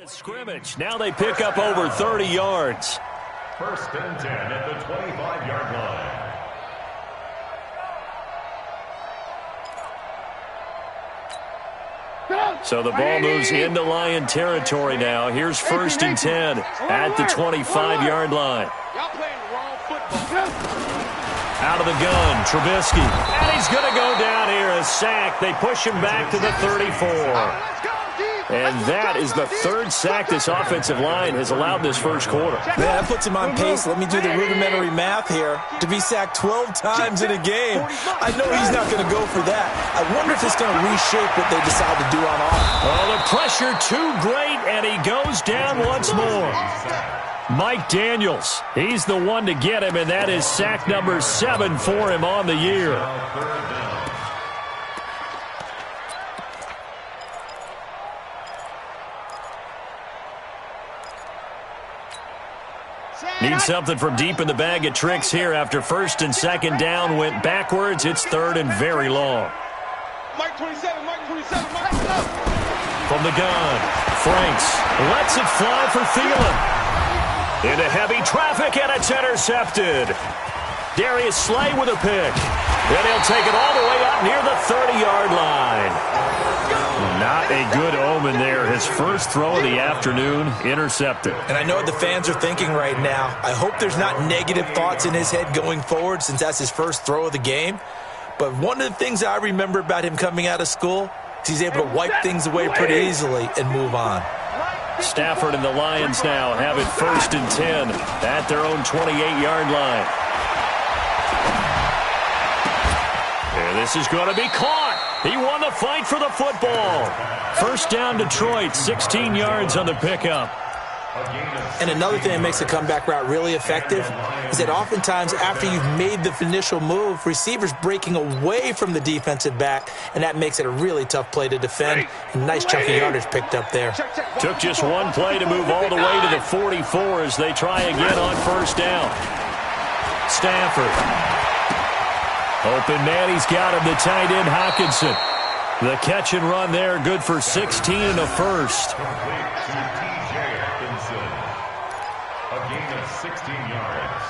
Scrimmage. Now they pick up over 30 yards. First and 10 at the 25-yard line. So the ball moves into Lion territory now. Here's first and 10 at the 25-yard line. Y'all playing the wrong football. Out of the gun, Trubisky. And he's going to go down here, a sack. They push him back to the 34. And that is the third sack this offensive line has allowed this first quarter. Man, that puts him on pace. Let me do the rudimentary math here. To be sacked 12 times in a game, I know he's not going to go for that. I wonder if it's going to reshape what they decide to do on offense. Oh, the pressure too great, and he goes down once more. Mike Daniels, he's the one to get him, and that is sack number 7 for him on the year. Need something from deep in the bag of tricks here after first and second down went backwards. It's third and very long. Mike 27, Mike 27, Mike. From the gun, Franks lets it fly for Thielen. Into heavy traffic, and it's intercepted. Darius Slay with a pick. And he'll take it all the way up near the 30-yard line. Not a good omen there. His first throw of the afternoon, intercepted. And I know what the fans are thinking right now. I hope there's not negative thoughts in his head going forward since that's his first throw of the game. But one of the things I remember about him coming out of school is he's able to wipe things away pretty easily and move on. Stafford and the Lions now have it first and 10 at their own 28-yard line. And this is going to be caught. He won the fight for the football. First down, Detroit, 16 yards on the pickup. And another thing that makes the comeback route really effective is that oftentimes after you've made the initial move, receivers breaking away from the defensive back, and that makes it a really tough play to defend. And nice chunky yardage picked up there. Took just one play to move all the way to the 44 as they try again on first down. Stafford. Open man, he's got him, the tight end, Hockenson. The catch and run there, good for 16 and a first. A gain of 16 yards.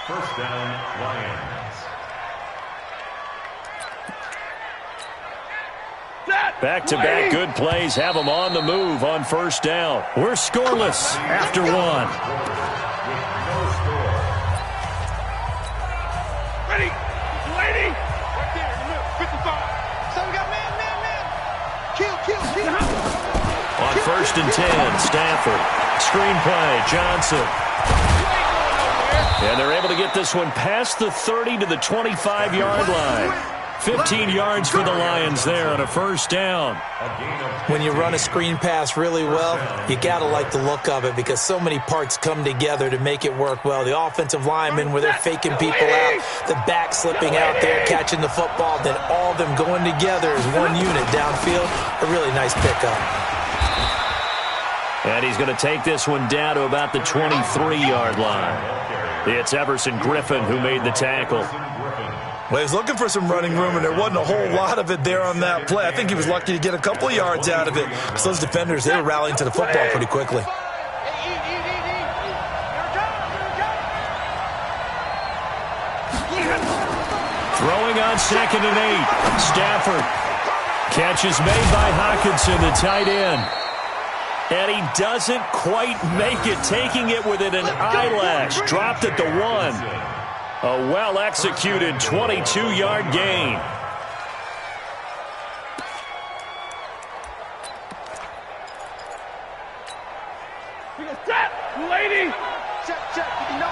First down, Lions. Back-to-back good plays have them on the move on first down. We're scoreless after one. Ready. Lady. Right there in the middle. 55. So we got man. Kill. On first and 10, Stafford. Screenplay, Johnson. And they're able to get this one past the 30 to the 25-yard line. 15 yards for the Lions there on a first down. When you run a screen pass really well, you got to like the look of it because so many parts come together to make it work well. The offensive linemen where they're faking people out, the back slipping out there, catching the football, then all of them going together as one unit downfield. A really nice pickup. And he's going to take this one down to about the 23-yard line. It's Everson Griffin who made the tackle. Well, he was looking for some running room, and there wasn't a whole lot of it there on that play. I think he was lucky to get a couple of yards out of it. Because those defenders, they were rallying to the football pretty quickly. Throwing on second and 8. Stafford. Catch is made by Hockenson, the tight end. And he doesn't quite make it, taking it within an eyelash. Dropped at the 1. A well-executed 22-yard gain. Lady. Check. No.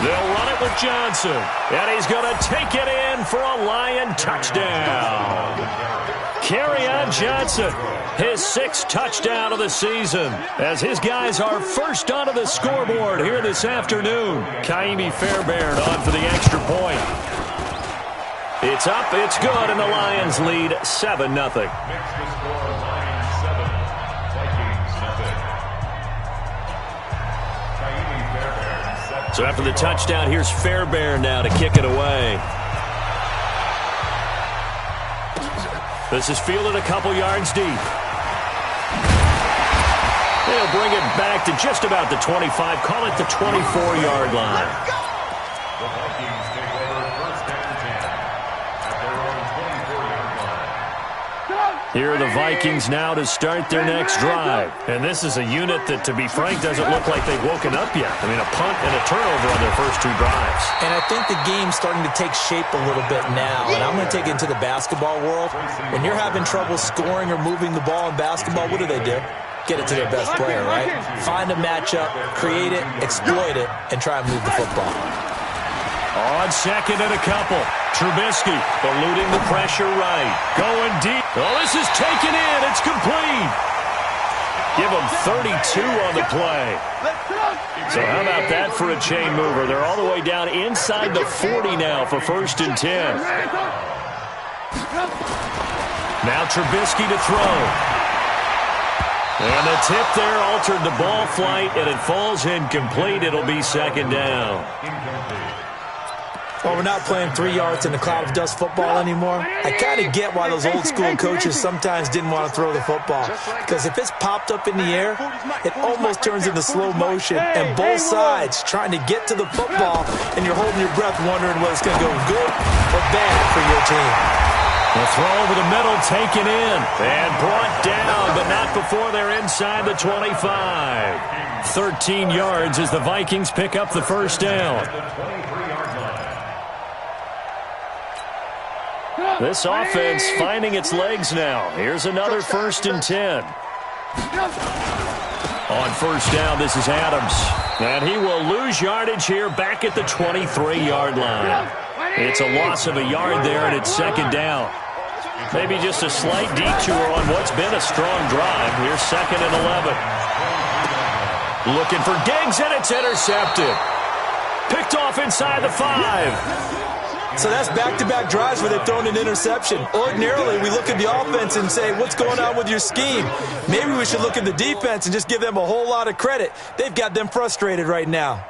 They'll run it with Johnson. And he's going to take it in for a Lion touchdown. Kerryon Johnson, his 6th touchdown of the season, as his guys are first onto the scoreboard here this afternoon. Kaimi Fairbairn on for the extra point. It's up, it's good, and the Lions lead 7-0. So after the touchdown, here's Fairbairn now to kick it away. This is fielded a couple yards deep. They'll bring it back to just about the 25. Call it the 24-yard line. The Vikings take over first and 10 at their own 24-yard line. Here are the Vikings now to start their next drive. And this is a unit that, to be frank, doesn't look like they've woken up yet. I mean, a punt and a turnover on their first two drives. And I think the game's starting to take shape a little bit now. And I'm going to take it into the basketball world. When you're having trouble scoring or moving the ball in basketball, what do? Get it to their best player, right? Find a matchup, create it, exploit it, and try and move the football. On second and a couple. Trubisky eluding the pressure right. Going deep. Oh, this is taken in. It's complete. Give them 32 on the play. So how about that for a chain mover? They're all the way down inside the 40 now for first and 10. Now Trubisky to throw. And the tip there altered the ball flight, and it falls incomplete. It'll be second down. Well, we're not playing 3 yards in a cloud of dust football anymore. I kind of get why those old school coaches sometimes didn't want to throw the football. Because if it's popped up in the air, it almost turns into slow motion. And both sides trying to get to the football, and you're holding your breath wondering whether it's going to go good or bad for your team. The throw over the middle taken in and brought down, but not before they're inside the 25. 13 yards as the Vikings pick up the first down. This offense finding its legs now. Here's another first and 10. On first down, this is Adams. And he will lose yardage here back at the 23-yard line. It's a loss of a yard there, and it's second down. Maybe just a slight detour on what's been a strong drive. Here's second and 11. Looking for Diggs, and it's intercepted. Picked off inside the 5. So that's back-to-back drives where they've thrown an interception. Ordinarily, we look at the offense and say, what's going on with your scheme? Maybe we should look at the defense and just give them a whole lot of credit. They've got them frustrated right now.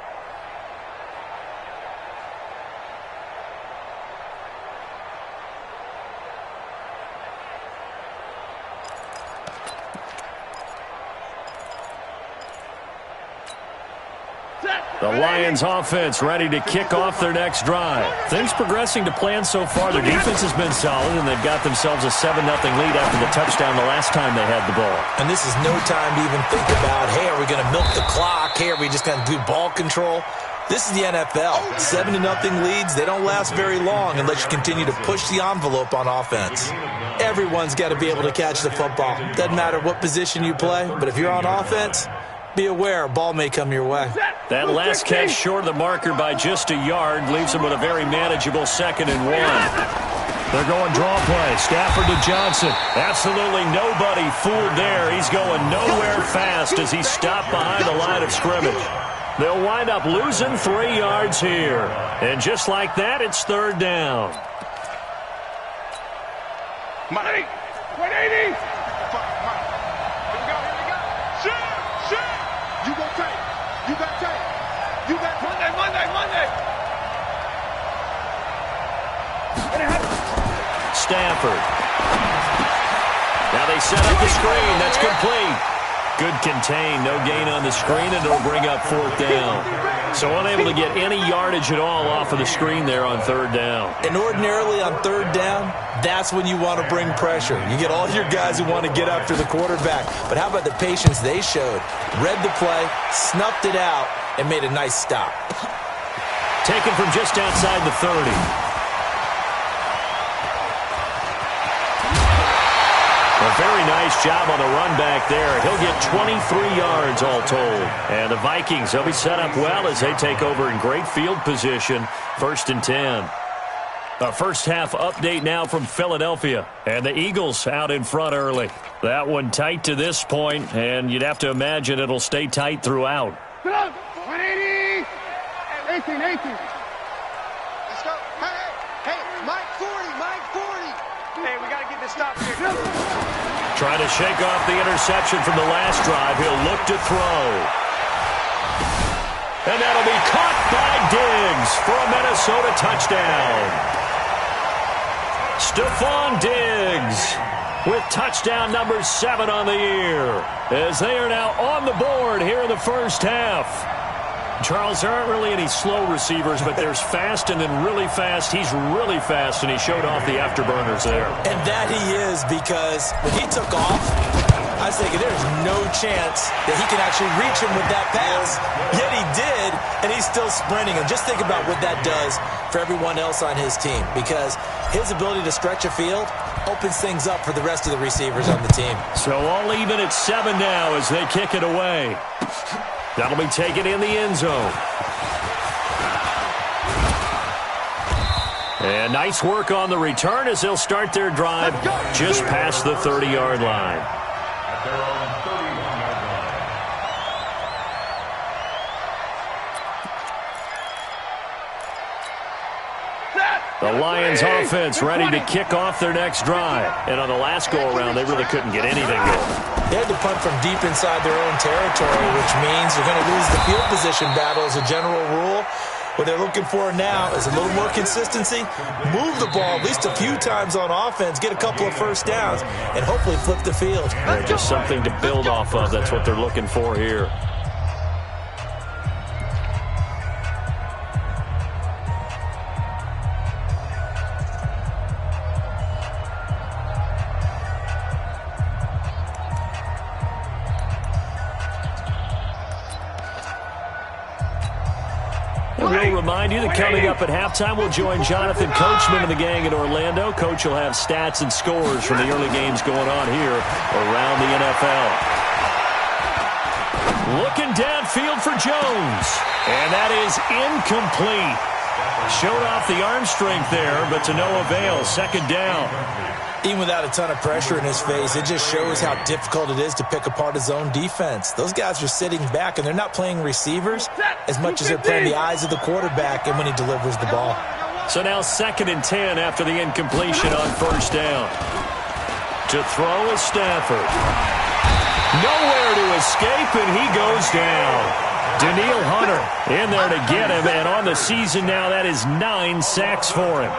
The Lions offense ready to kick off their next drive. Things progressing to plan so far. Their defense has been solid, and they've got themselves a 7-0 lead after the touchdown the last time they had the ball. And this is no time to even think about, hey, are we going to milk the clock? Hey, are we just going to do ball control? This is the NFL. 7-0 leads, they don't last very long unless you continue to push the envelope on offense. Everyone's got to be able to catch the football. Doesn't matter what position you play, but if you're on offense, be aware a ball may come your way. That last catch short of the marker by just a yard leaves them with a very manageable 2nd and 1. They're going draw play. Stafford to Johnson. Absolutely nobody fooled there. He's going nowhere fast as he's stopped behind the line of scrimmage. They'll wind up losing 3 yards here. And just like that, it's third down. 180. Stafford. Now they set up the screen. That's complete. Good contain. No gain on the screen, and it'll bring up 4th down. So unable to get any yardage at all off of the screen there on 3rd down. And ordinarily on 3rd down, that's when you want to bring pressure. You get all your guys who want to get after the quarterback. But how about the patience they showed? Read the play, snuffed it out, and made a nice stop. Taken from just outside the 30. A very nice job on the run back there. He'll get 23 yards all told. And the Vikings, they'll be set up well as they take over in great field position. 1st and 10. A first half update now from Philadelphia. And the Eagles out in front early. That one tight to this point, and you'd have to imagine it'll stay tight throughout. 180. 18. Let's go. Hey, Mike 40. Hey, we got to get this stop here. Trying to shake off the interception from the last drive. He'll look to throw. And that'll be caught by Diggs for a Minnesota touchdown. Stephon Diggs with touchdown number 7 on the year, as they are now on the board here in the first half. Charles, there aren't really any slow receivers, but there's fast and then really fast. He's really fast, and he showed off the afterburners there. And that he is, because when he took off, I was thinking there's no chance that he can actually reach him with that pass. Yet he did, and he's still sprinting. And just think about what that does for everyone else on his team, because his ability to stretch a field opens things up for the rest of the receivers on the team. So all even at 7 now as they kick it away. That'll be taken in the end zone. And nice work on the return as they'll start their drive just past the 30-yard line. At their own 31-yard line. The Lions offense ready to kick off their next drive. And on the last go-around, they really couldn't get anything going. They had to punt from deep inside their own territory, which means they're going to lose the field position battle as a general rule. What they're looking for now is a little more consistency, move the ball at least a few times on offense, get a couple of first downs, and hopefully flip the field. Just something to build off of. That's what they're looking for here. We'll remind you that coming up at halftime, we'll join Jonathan Coachman and the gang in Orlando. Coach will have stats and scores from the early games going on here around the NFL. Looking downfield for Jones, and that is incomplete. Showed off the arm strength there, but to no avail. Second down. Even without a ton of pressure in his face, it just shows how difficult it is to pick apart his own defense. Those guys are sitting back, and they're not playing receivers as much as they're playing the eyes of the quarterback and when he delivers the ball. So now 2nd and 10 after the incompletion on first down. To throw is Stafford. Nowhere to escape, and he goes down. Daniil Hunter in there to get him, and on the season now, that is 9 sacks for him.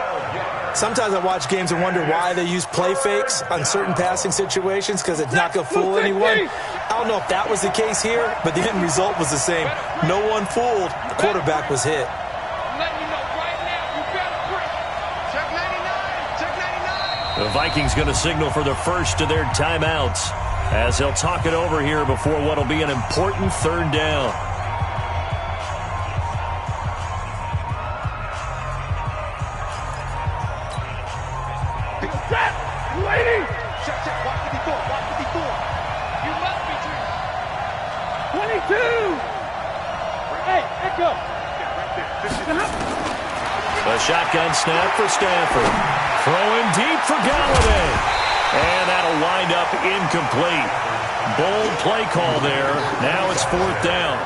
Sometimes I watch games and wonder why they use play fakes on certain passing situations, because it's not going to fool anyone. I don't know if that was the case here, but the end result was the same. No one fooled. The quarterback was hit. The Vikings going to signal for the first of their timeouts as they'll talk it over here before what will be an important 3rd down. The shotgun snap for Stafford. Throwing deep for Galladay. And that'll wind up incomplete. Bold play call there. Now it's 4th down.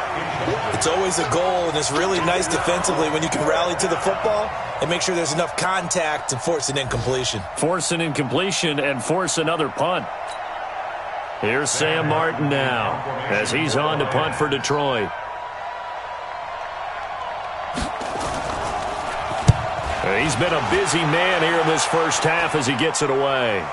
It's always a goal, and it's really nice defensively when you can rally to the football and make sure there's enough contact to force an incompletion. Force an incompletion and force another punt. Here's Sam Martin now as he's on to punt for Detroit. He's been a busy man here in this first half as he gets it away.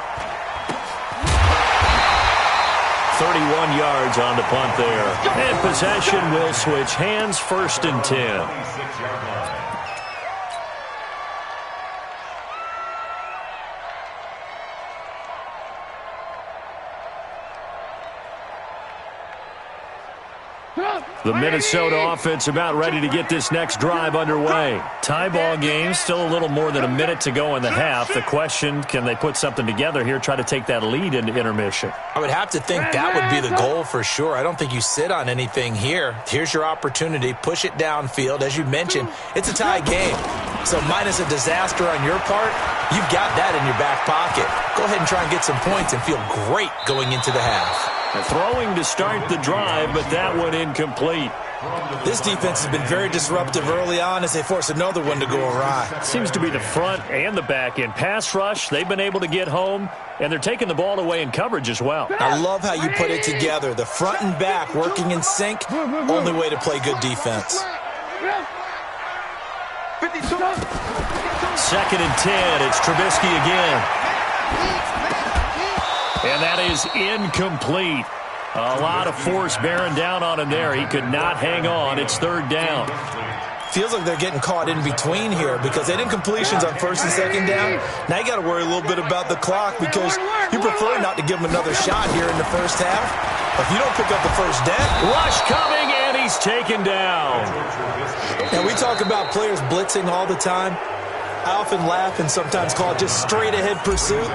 31 yards on the punt there. And possession will switch hands, 1st and 10. The Minnesota offense about ready to get this next drive underway. Tie ball game, still a little more than a minute to go in the half. The question, can they put something together here, try to take that lead into intermission? I would have to think that would be the goal for sure. I don't think you sit on anything here. Here's your opportunity. Push it downfield. As you mentioned, it's a tie game. So minus a disaster on your part, you've got that in your back pocket. Go ahead and try and get some points and feel great going into the half. Throwing to start the drive, but that one incomplete. This defense has been very disruptive early on as they force another one to go awry. Seems to be the front and the back end. Pass rush, they've been able to get home, and they're taking the ball away in coverage as well. I love how you put it together. The front and back working in sync, only way to play good defense. 2nd and 10. It's Trubisky again. And that is incomplete. A lot of force bearing down on him there. He could not hang on. It's 3rd down. Feels like they're getting caught in between here because they did incompletions on 1st and 2nd down. Now you got to worry a little bit about the clock because you prefer not to give them another shot here in the first half. If you don't pick up the first down. Rush coming, and he's taken down. Now we talk about players blitzing all the time. I often laugh and sometimes call it just straight-ahead pursuit.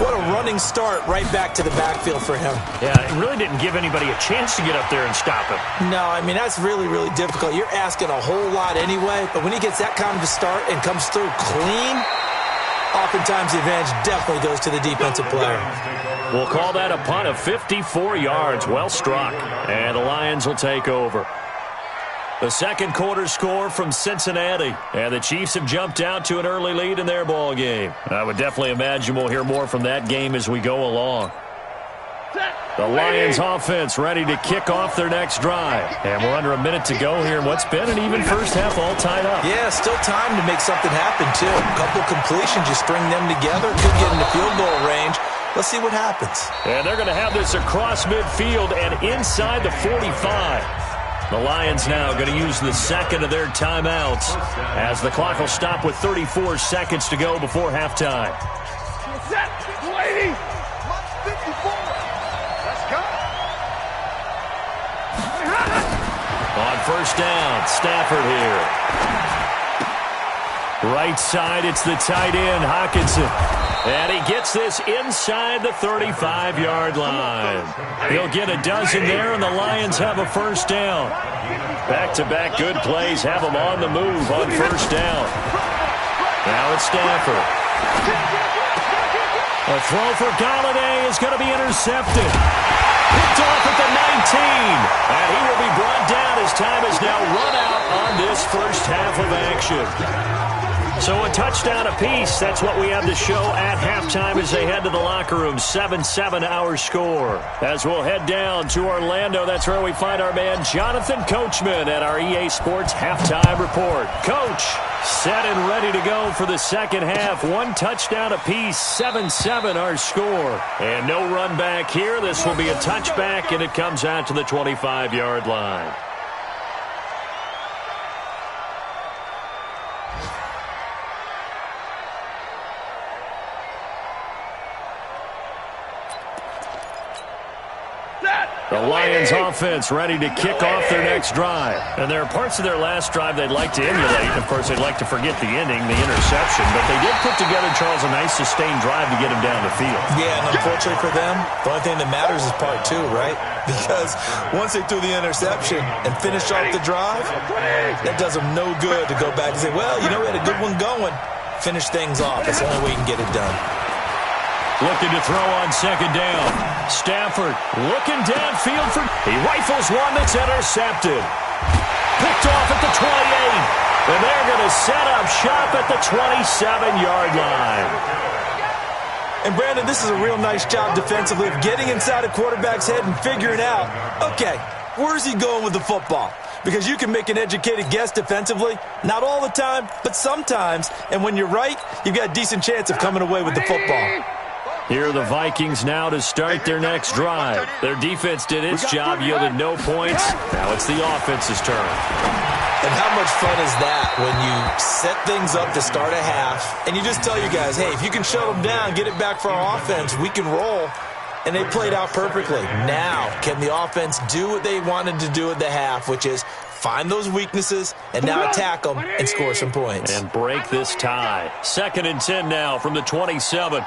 What a running start right back to the backfield for him. Yeah, it really didn't give anybody a chance to get up there and stop him. No, I mean, that's really, really difficult. You're asking a whole lot anyway, but when he gets that kind of a start and comes through clean, oftentimes the advantage definitely goes to the defensive player. We'll call that a punt of 54 yards. Well struck. And the Lions will take over. The second quarter score from Cincinnati. And the Chiefs have jumped out to an early lead in their ball game. I would definitely imagine we'll hear more from that game as we go along. The Lions offense ready to kick off their next drive. And we're under a minute to go here in what's been an even first half all tied up. Yeah, still time to make something happen, too. A couple completions, you string them together, could get into field goal range. Let's see what happens. And they're going to have this across midfield and inside the 45. The Lions now going to use the second of their timeouts as the clock will stop with 34 seconds to go before halftime. Set, lady. 54. Let's go. On first down, Stafford here. Right side, it's the tight end, Hockenson. And he gets this inside the 35-yard line. He'll get a dozen there, and the Lions have a first down. Back-to-back good plays have them on the move on first down. Now it's Stafford. A throw for Galladay is going to be intercepted. Picked off at the 19. And he will be brought down as time is now run out on this first half of action. So a touchdown apiece. That's what we have to show at halftime as they head to the locker room. 7-7 our score. As we'll head down to Orlando, that's where we find our man Jonathan Coachman at our EA Sports Halftime Report. Coach, set and ready to go for the second half. One touchdown apiece. 7-7 our score. And no run back here. This will be a touchback, and it comes out to the 25-yard line. The Lions offense ready to kick off their next drive. And there are parts of their last drive they'd like to emulate. Of course, they'd like to forget the ending, the interception. But they did put together, Charles, a nice sustained drive to get him down the field. Yeah, and unfortunately for them, the only thing that matters is part two, right? Because once they threw the interception and finished off the drive, that does them no good to go back and say, well, you know, we had a good one going. Finish things off. That's the only way you can get it done. Looking to throw on second down. Stafford looking downfield for... He rifles one that's intercepted. Picked off at the 28. And they're going to set up shop at the 27-yard line. And, Brandon, this is a real nice job defensively of getting inside a quarterback's head and figuring out, okay, where's he going with the football? Because you can make an educated guess defensively. Not all the time, but sometimes. And when you're right, you've got a decent chance of coming away with the football. Here are the Vikings now to start their next drive. Their defense did its job, yielded no points. Now it's the offense's turn. And how much fun is that when you set things up to start a half and you just tell your guys, hey, if you can shut them down, get it back for our offense, we can roll. And they played out perfectly. Now, can the offense do what they wanted to do at the half, which is find those weaknesses and now attack them and score some points. And break this tie. 2nd and 10 now from the 27.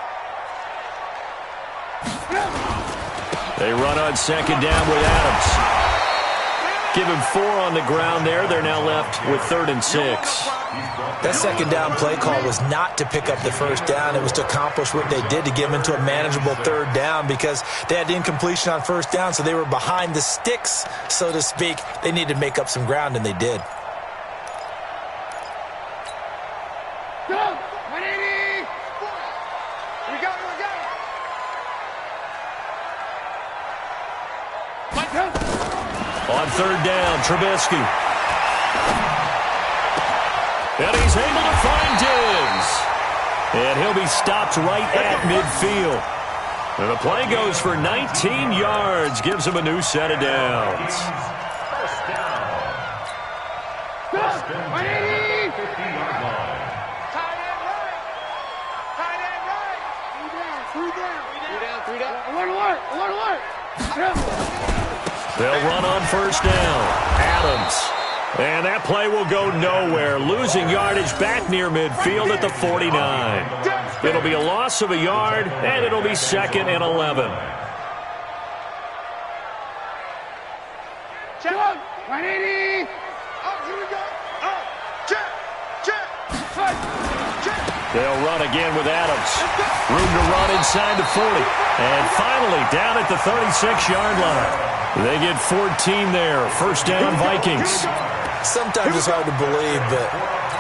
They run on second down with Adams. Give him 4 on the ground there. They're now left with 3rd and 6. That second down play call was not to pick up the first down. It was to accomplish what they did to get them into a manageable 3rd down because they had incompletion on first down, so they were behind the sticks, so to speak. They needed to make up some ground, and they did. Go! 180! We got it, we got it! On 3rd down, Trubisky. And he's able to find Diggs. And he'll be stopped right at midfield. And the play goes for 19 yards, gives him a new set of downs. First down. First and 10, 50-yard line. Tight end right. Tight end right. Three down. Alert. They'll run on first down. Adams. And that play will go nowhere. Losing yardage back near midfield at the 49. It'll be a loss of a yard, and it'll be 2nd and 11. Check. 180. Oh, here we go. Oh, check. They'll run again with Adams. Room to run inside the 40. And finally, down at the 36-yard line. They get 14 there. First down, Vikings. Sometimes it's hard to believe, but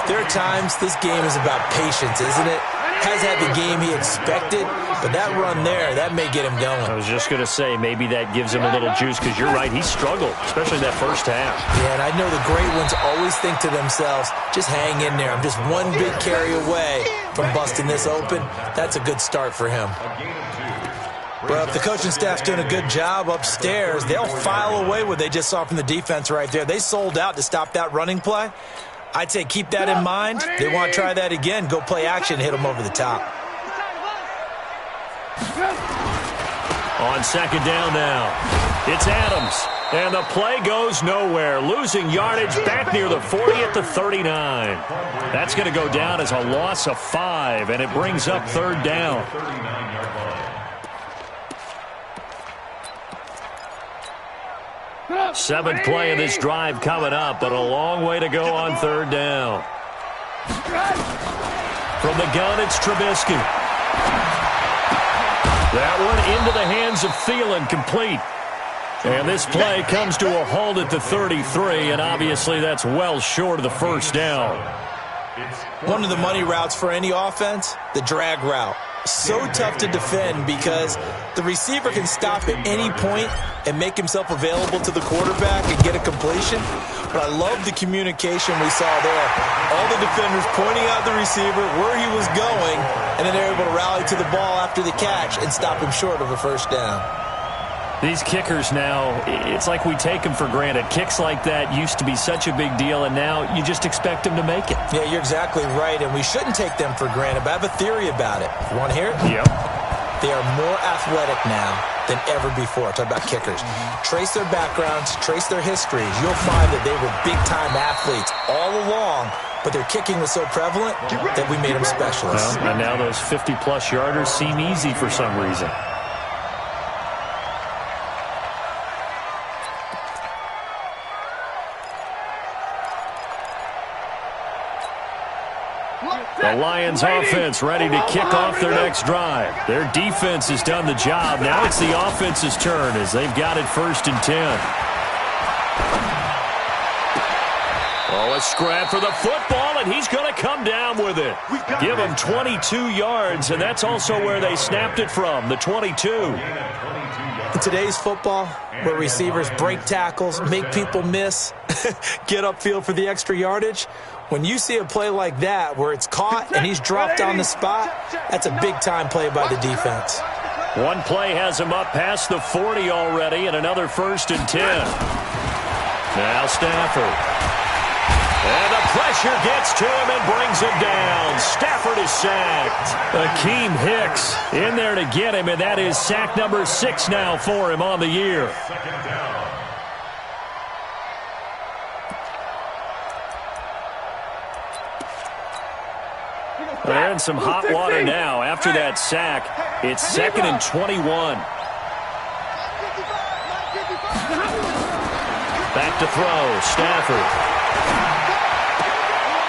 there are times this game is about patience, isn't it? Has had the game he expected, but that run there, that may get him going. I was just going to say, maybe that gives him a little juice, because you're right, he struggled, especially that first half. Yeah, and I know the great ones always think to themselves, just hang in there. I'm just one big carry away from busting this open. That's a good start for him. Well, if the coaching staff's doing a good job upstairs, they'll file away what they just saw from the defense right there. They sold out to stop that running play. I'd say keep that in mind. They want to try that again. Go play action, hit them over the top. On second down now, it's Adams. And the play goes nowhere. Losing yardage back near the 40 at the 39. That's going to go down as a loss of 5, and it brings up third down. 39-yard line. Seventh play of this drive coming up, but a long way to go on third down. From the gun, it's Trubisky. That one into the hands of Thielen, complete. And this play comes to a halt at the 33, and obviously that's well short of the first down. One of the money routes for any offense, the drag route. So tough to defend because the receiver can stop at any point and make himself available to the quarterback and get a completion. But I love the communication we saw there. All the defenders pointing out the receiver, where he was going, and then they're able to rally to the ball after the catch and stop him short of a first down. These kickers now, it's like we take them for granted. Kicks like that used to be such a big deal, and now you just expect them to make it. Yeah, you're exactly right, and we shouldn't take them for granted, but I have a theory about it. You want to hear it? Yep. They are more athletic now than ever before. Talk about kickers. Trace their backgrounds, trace their histories. You'll find that they were big-time athletes all along, but their kicking was so prevalent that we made them specialists. Well, and now those 50-plus yarders seem easy for some reason. The Lions offense ready to kick off their next drive. Their defense has done the job. Now it's the offense's turn as they've got it 1st and 10. Oh, a scrap for the football, and he's going to come down with it. Give him 22 yards, and that's also where they snapped it from, the 22. In today's football, where receivers break tackles, make people miss, get upfield for the extra yardage, when you see a play like that where it's caught and he's dropped on the spot, that's a big-time play by the defense. One play has him up past the 40 already, and another 1st and 10. Now Stafford. And the pressure gets to him and brings him down. Stafford is sacked. Akeem Hicks in there to get him, and that is sack number 6 now for him on the year. Second down. They're in some hot water now. After that sack, it's 2nd and 21. Back to throw. Stafford.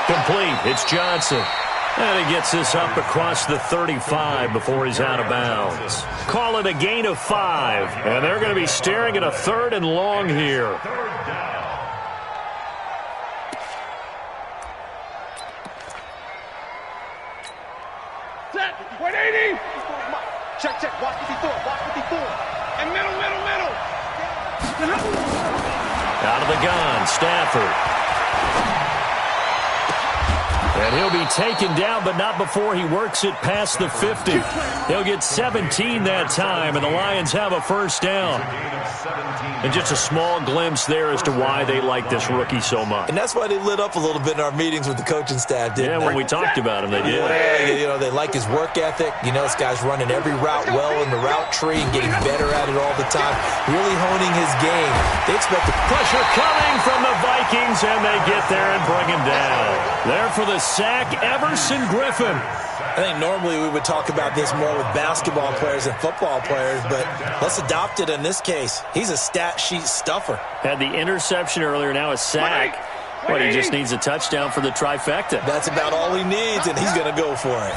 Complete. It's Johnson. And he gets this up across the 35 before he's out of bounds. Call it a gain of 5. And they're going to be staring at a 3rd and long here. Third down. Set. 180. Check. Watch 54. And middle. Out of the gun, Stafford. And he'll be taken down, but not before he works it past the 50. He'll get 17 that time, and the Lions have a first down. And just a small glimpse there as to why they like this rookie so much. And that's why they lit up a little bit in our meetings with the coaching staff, didn't they? When we talked about him, they did. Yeah, they like his work ethic. This guy's running every route well in the route tree and getting better at it all the time, really honing his game. They expect the pressure coming from the Vikings, and they get there and bring him down. There for the sack, Everson Griffin. I think normally we would talk about this more with basketball players and football players, but let's adopt it in this case. He's a stat sheet stuffer. Had the interception earlier, now a sack. But he just needs a touchdown for the trifecta. That's about all he needs, and he's going to go for it.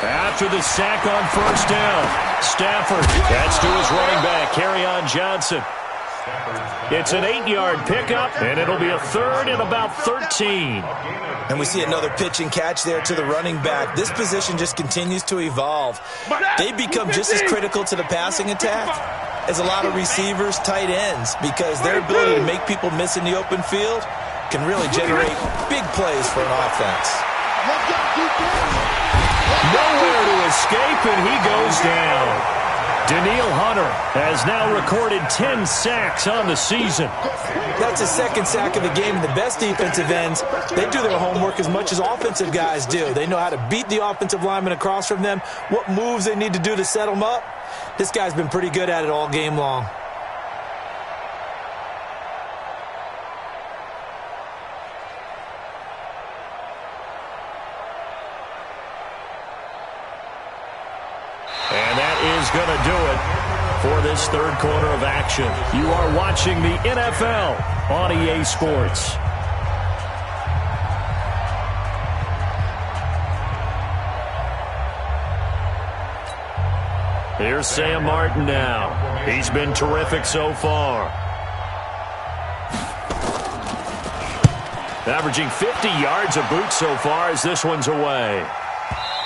After the sack on first down, Stafford, that's to his running back, Kerryon Johnson. It's an 8-yard pickup, and it'll be a third and about 13. And we see another pitch and catch there to the running back. This position just continues to evolve. They become just as critical to the passing attack as a lot of receivers, tight ends, because their ability to make people miss in the open field can really generate big plays for an offense. Nowhere to escape, and he goes down. Daniil Hunter has now recorded 10 sacks on the season. That's his second sack of the game. The best defensive ends, they do their homework as much as offensive guys do. They know how to beat the offensive lineman across from them, what moves they need to do to set them up. This guy's been pretty good at it all game long. And that is going to do it for this third quarter of action. You are watching the NFL on EA Sports. Here's Sam Martin now. He's been terrific so far. Averaging 50 yards a boot so far as this one's away.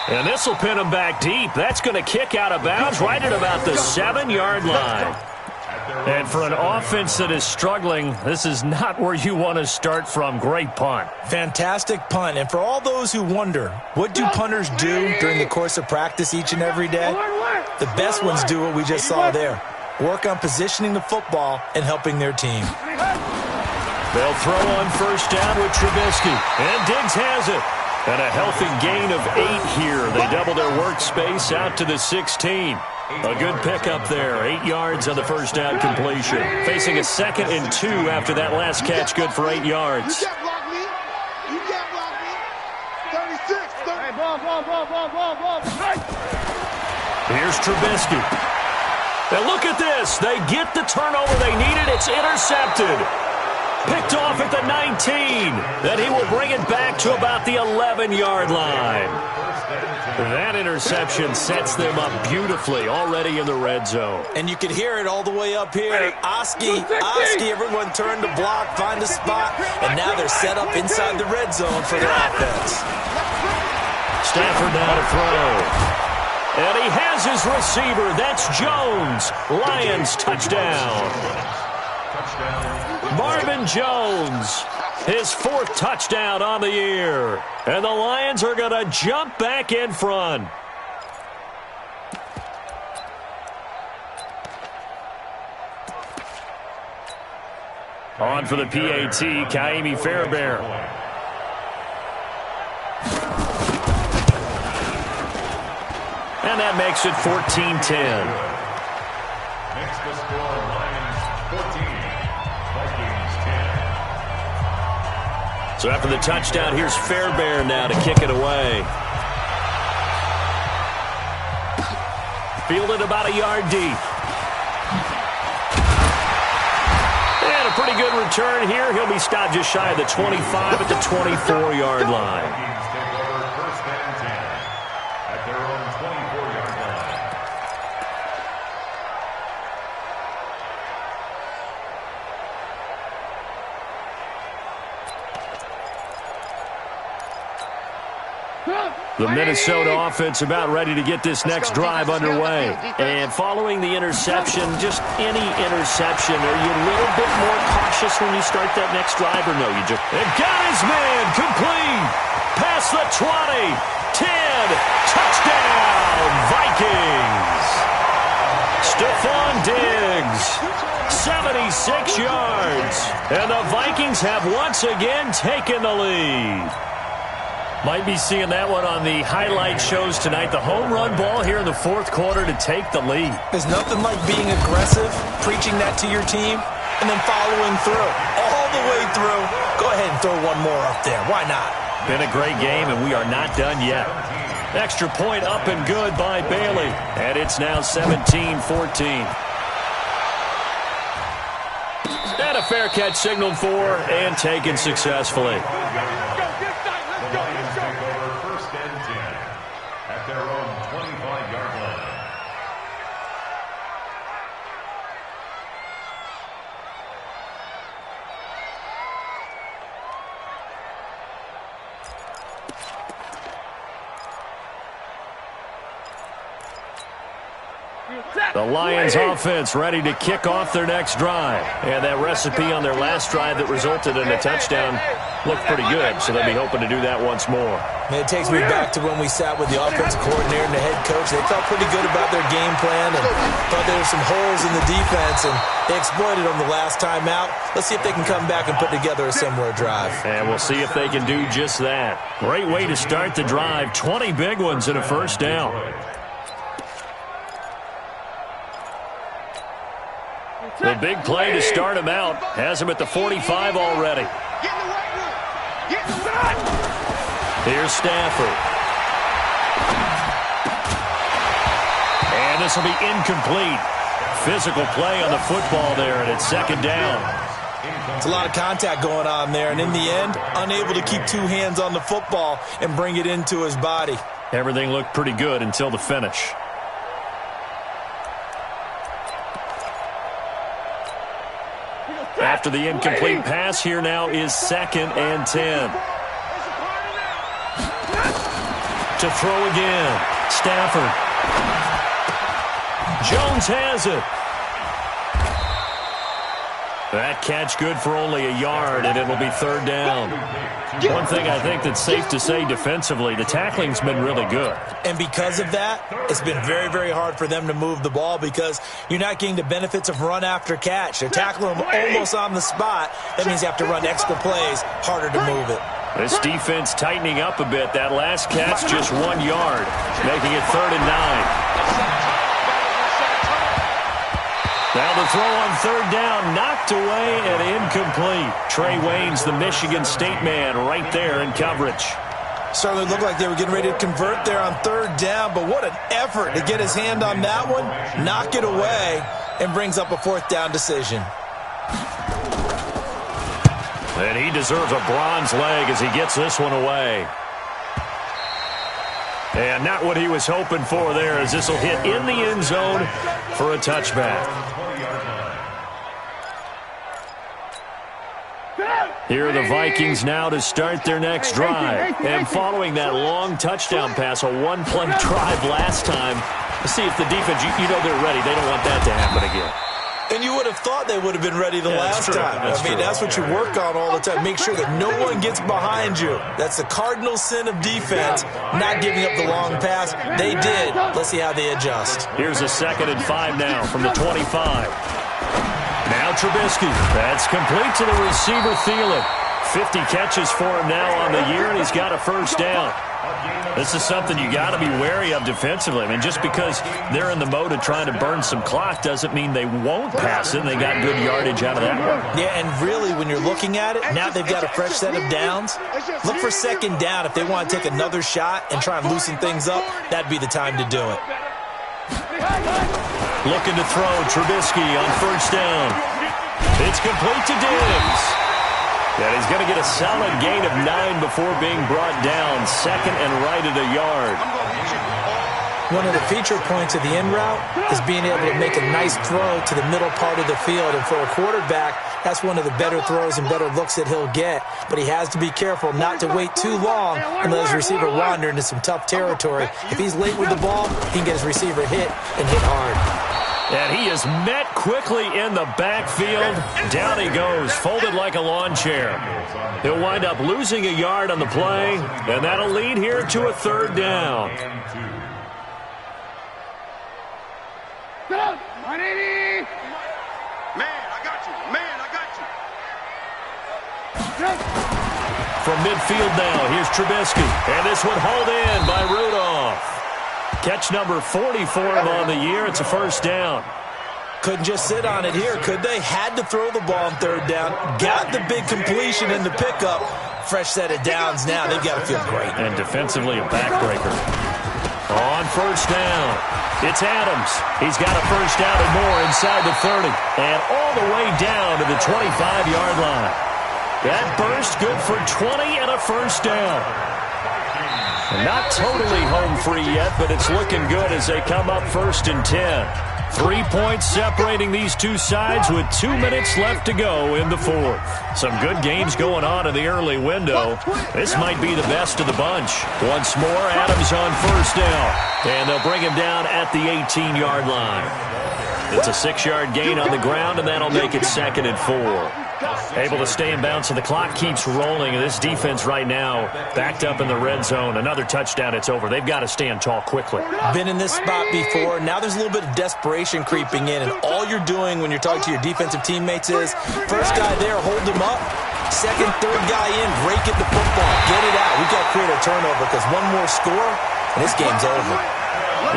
And this will pin him back deep. That's going to kick out of bounds right at about the 7-yard line. And for an offense that is struggling, this is not where you want to start from. Great punt. Fantastic punt. And for all those who wonder, what do punters do during the course of practice each and every day? The best ones do what we just saw there. Work on positioning the football and helping their team. They'll throw on first down with Trubisky. And Diggs has it. And a healthy gain of 8 here. They double their workspace out to the 16. A good pickup there. 8 yards on the first down completion. Facing a 2nd and 2 after that last catch. Good for 8 yards. You can't block me. You can't block me. 36. Hey, ball. Here's Trubisky. And look at this. They get the turnover they needed. It's intercepted. Picked off at the 19. Then he will bring it back to about the 11-yard line. That interception sets them up beautifully already in the red zone. And you can hear it all the way up here. Oski, everyone turned to block, find a spot, and now they're set up inside the red zone for their offense. Stafford now to throw. And he has his receiver. That's Jones. Lions touchdown. Marvin Jones, his 4th touchdown on the year. And the Lions are going to jump back in front. On for the PAT, Kaimi Fairbairn. And that makes it 14-10. Makes the score Lions 14, Vikings 10. So after the touchdown, here's Fairbairn now to kick it away. Fielded about a yard deep. And a pretty good return here. He'll be stopped just shy of the 25 at the 24-yard line. Vikings take over first and 10 at their own 24-yard line. The Minnesota offense about ready to get this next drive underway. And following the interception, just any interception, are you a little bit more cautious when you start that next drive, or no? You just got his man complete. Past the 20, 10, touchdown, Vikings. Stephon Diggs, 76 yards. And the Vikings have once again taken the lead. Might be seeing that one on the highlight shows tonight. The home run ball here in the fourth quarter to take the lead. There's nothing like being aggressive, preaching that to your team, and then following through. All the way through. Go ahead and throw one more up there. Why not? Been a great game, and we are not done yet. Extra point up and good by Bailey. And it's now 17-14. And a fair catch signaled for and taken successfully. The Lions offense ready to kick off their next drive. And that recipe on their last drive that resulted in a touchdown looked pretty good, so they'll be hoping to do that once more. It takes me back to when we sat with the offensive coordinator and the head coach. They felt pretty good about their game plan and thought there were some holes in the defense, and they exploited them the last time out. Let's see if they can come back and put together a similar drive. And we'll see if they can do just that. Great way to start the drive. 20 big ones and a first down. The big play to start him out has him at the 45 already. Here's Stafford. And this will be incomplete. Physical play on the football there, and it's second down. It's a lot of contact going on there, and in the end, unable to keep two hands on the football and bring it into his body. Everything looked pretty good until the finish. After the incomplete pass, here now is 2nd and 10. To throw again. Stafford. Jones has it. That catch good for only a yard, and it'll be third down. One thing I think that's safe to say defensively, the tackling's been really good. And because of that, it's been very, very hard for them to move the ball because you're not getting the benefits of run after catch. They're tackling them almost on the spot. That means you have to run extra plays, harder to move it. This defense tightening up a bit. That last catch just 1 yard, making it 3rd and 9. Now the throw on third down, knocked away and incomplete. Trey Waynes, the Michigan State man, right there in coverage. Certainly looked like they were getting ready to convert there on third down, but what an effort to get his hand on that one, knock it away, and brings up a 4th down decision. And he deserves a bronze leg as he gets this one away. And not what he was hoping for there, as this will hit in the end zone for a touchback. Here are the Vikings now to start their next drive. And following that long touchdown pass, a one-play drive last time, let's see if the defense, you know they're ready. They don't want that to happen again. And you would have thought they would have been ready the last time. That's what you work on all the time. Make sure that no one gets behind you. That's the cardinal sin of defense, not giving up the long pass. They did. Let's see how they adjust. Here's a 2nd and 5 now from the 25. Now Trubisky. That's complete to the receiver, Thielen. 50 catches for him now on the year, and he's got a first down. This is something you got to be wary of defensively. I mean, just because they're in the mode of trying to burn some clock doesn't mean they won't pass it. And they got good yardage out of that one. Yeah, and really, when you're looking at it, now they've got a fresh set of downs. Look for 2nd down. If they want to take another shot and try and loosen things up, that'd be the time to do it. Looking to throw, Trubisky on first down. It's complete to Diggs. And he's going to get a solid gain of 9 before being brought down. 2nd and right at a yard. One of the feature points of the in route is being able to make a nice throw to the middle part of the field. And for a quarterback, that's one of the better throws and better looks that he'll get. But he has to be careful not to wait too long and let his receiver wander into some tough territory. If he's late with the ball, he can get his receiver hit and hit hard. And he is met quickly in the backfield. Down he goes, folded like a lawn chair. He'll wind up losing a yard on the play, and that'll lead here to a third down. 180. Man, I got you. Man, I got you. From midfield now, here's Trubisky. And this one hauled in by Rudolph. Catch number 40 for him on the year. It's a first down. Couldn't just sit on it here, could they? Had to throw the ball on third down. Got the big completion in the pickup. Fresh set of downs now. They've got to feel great. And defensively a backbreaker. On first down, it's Adams. He's got a first down and more inside the 30. And all the way down to the 25-yard line. That burst good for 20 and a first down. Not totally home free yet, but it's looking good as they come up first and 10. 3 points separating these two sides with 2 minutes left to go in the fourth. Some good games going on in the early window. This might be the best of the bunch. Once more, Adams on first down. And they'll bring him down at the 18-yard line. It's a 6-yard gain on the ground, and that'll make it second and 4. Able to stay in bounds, so the clock keeps rolling. And this defense right now backed up in the red zone. Another touchdown, it's over. They've got to stand tall quickly. Been in this spot before. Now there's a little bit of desperation creeping in. And all you're doing when you're talking to your defensive teammates is, first guy there, hold him up. Second, third guy in, rake at the football. Get it out. We've got to create a turnover because one more score, and this game's over.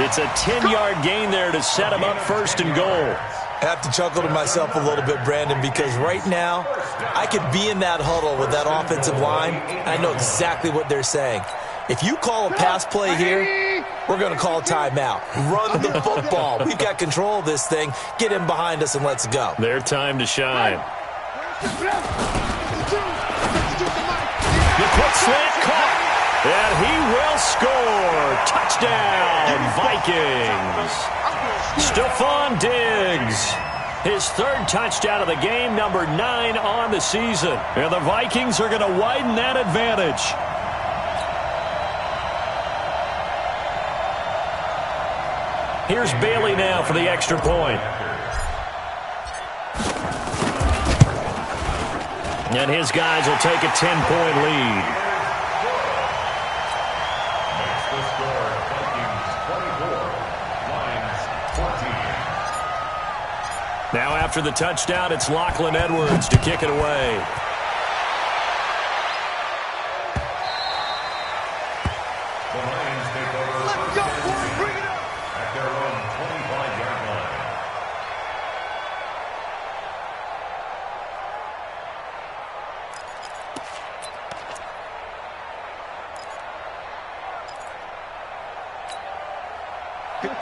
It's a 10-yard gain there to set him up first and goal. I have to chuckle to myself a little bit, Brandon, because right now I could be in that huddle with that offensive line. I know exactly what they're saying. If you call a pass play here, we're going to call a timeout. Run the football. We've got control of this thing. Get in behind us and let's go. Their time to shine. The quick slant caught. And he will score. Touchdown, Vikings. Stephon Diggs. His third touchdown of the game, number 9 on the season. And the Vikings are going to widen that advantage. Here's Bailey now for the extra point. And his guys will take a 10-point lead. Now after the touchdown, it's Lachlan Edwards to kick it away. The Lions take over. Let's go, boys, bring it up! At their own 25-yard line.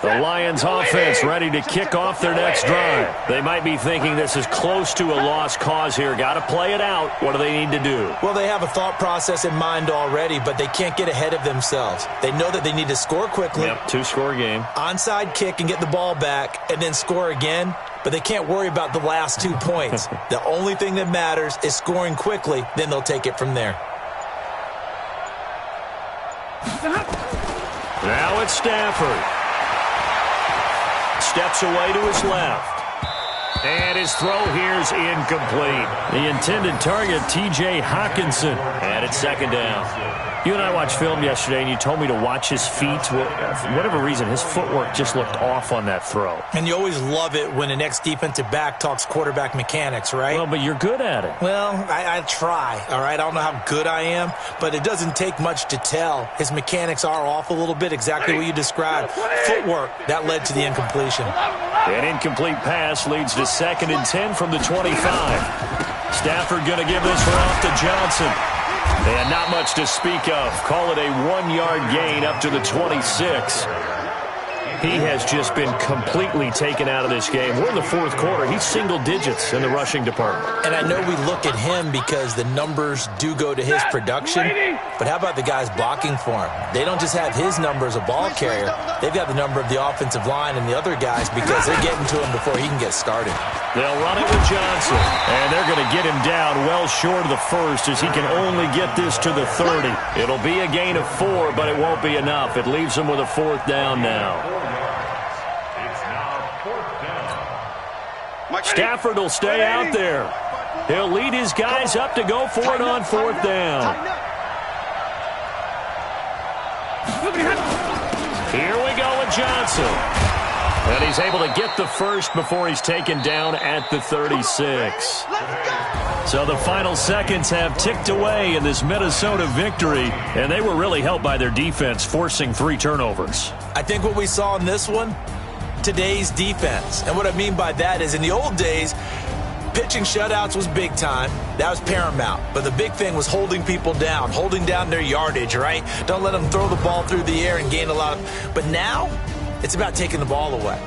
The Lions offense ready to kick off their next drive. They might be thinking this is close to a lost cause here. Got to play it out. What do they need to do? Well, they have a thought process in mind already, but they can't get ahead of themselves. They know that they need to score quickly. Yep, 2-score game. Onside kick and get the ball back and then score again, but they can't worry about the last 2 points. The only thing that matters is scoring quickly, then they'll take it from there. Now it's Stafford. Steps away to his left. And his throw here's incomplete. The intended target, T.J. Hawkinson. And it's second down. You and I watched film yesterday, and you told me to watch his feet. For whatever reason, his footwork just looked off on that throw. And you always love it when an ex-defensive back talks quarterback mechanics, right? Well, but you're good at it. Well, I try, all right? I don't know how good I am, but it doesn't take much to tell. His mechanics are off a little bit, exactly what you described. Footwork, that led to the incompletion. An incomplete pass leads to second and 10 from the 25. Stafford going to give this one off to Johnson. And not much to speak of. Call it a 1-yard gain up to the 26. He has just been completely taken out of this game. We're in the fourth quarter. He's single digits in the rushing department. And I know we look at him because the numbers do go to his production, but how about the guys blocking for him? They don't just have his number as a ball carrier. They've got the number of the offensive line and the other guys because they're getting to him before he can get started. They'll run it with Johnson, and they're going to get him down well short of the first as he can only get this to the 30. It'll be a gain of 4, but it won't be enough. It leaves him with a fourth down now. It's now fourth down. Stafford will stay out there. He'll lead his guys up to go for it on fourth down. Here we go with Johnson. And he's able to get the first before he's taken down at the 36. So the final seconds have ticked away in this Minnesota victory, and they were really helped by their defense forcing 3 turnovers. I think what we saw in this one, today's defense. And what I mean by that is in the old days, pitching shutouts was big time. That was paramount. But the big thing was holding people down, holding down their yardage, right? Don't let them throw the ball through the air and gain a lot of. But now, it's about taking the ball away.